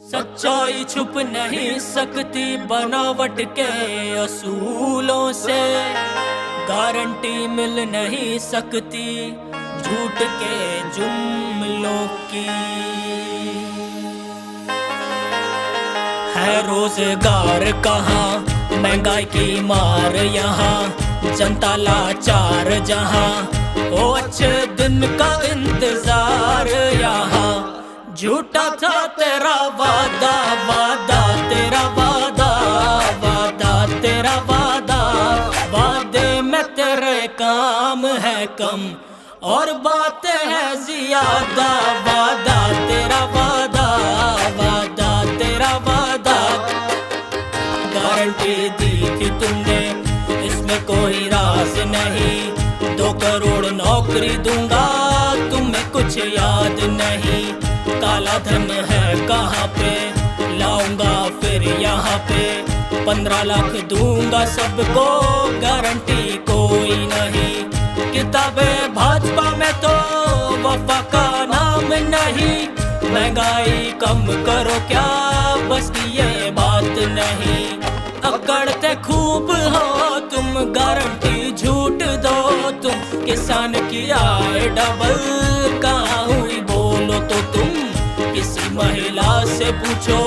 सच्चाई छुप नहीं सकती बनावट के असूलों से, गारंटी मिल नहीं सकती झूठ के जुमलों की। है रोजगार कहाँ, महंगाई की मार यहाँ, जनता लाचार जहाँ, ओ अच्छे दिन का इंतजार यहाँ। झूठा था तेरा वादा, वादा तेरा वादा, वादा तेरा वादा, वादे में तेरे काम है कम और बातें हैं ज्यादा। वादा तेरा वादा, वादा तेरा वादा, गारंटी दी थी तुमने इसमें कोई राज नहीं। 2 करोड़ नौकरी दूंगा तुम्हें कुछ याद नहीं। काला धन है कहाँ पे लाऊंगा फिर यहाँ पे, 15 लाख दूंगा सबको गारंटी कोई नहीं। किताबें भाजपा में तो वफा का नाम नहीं, महंगाई कम करो क्या बस की ये बात नहीं। अकड़ते खूब हो तुम, गारंटी झूठ दो तुम, किसान की आय डबल कहाँ हुई बोलो तो तुम। किसी महिला से पूछो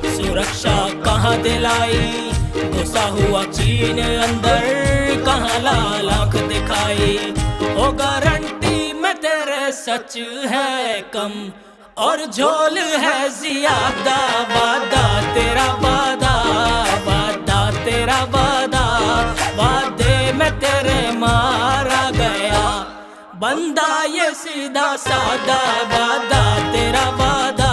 सुरक्षा कहाँ दिलाई, घुसा हुआ चीन अंदर कहाँ लाल आँख दिखाई। ओ गारंटी में तेरे सच है कम और झोल है ज्यादा। वादा तेरा वादा, वादा तेरा वादा, वादे में तेरे मारा गया बंदा ये सीधा सादा। वादा तेरा वादा,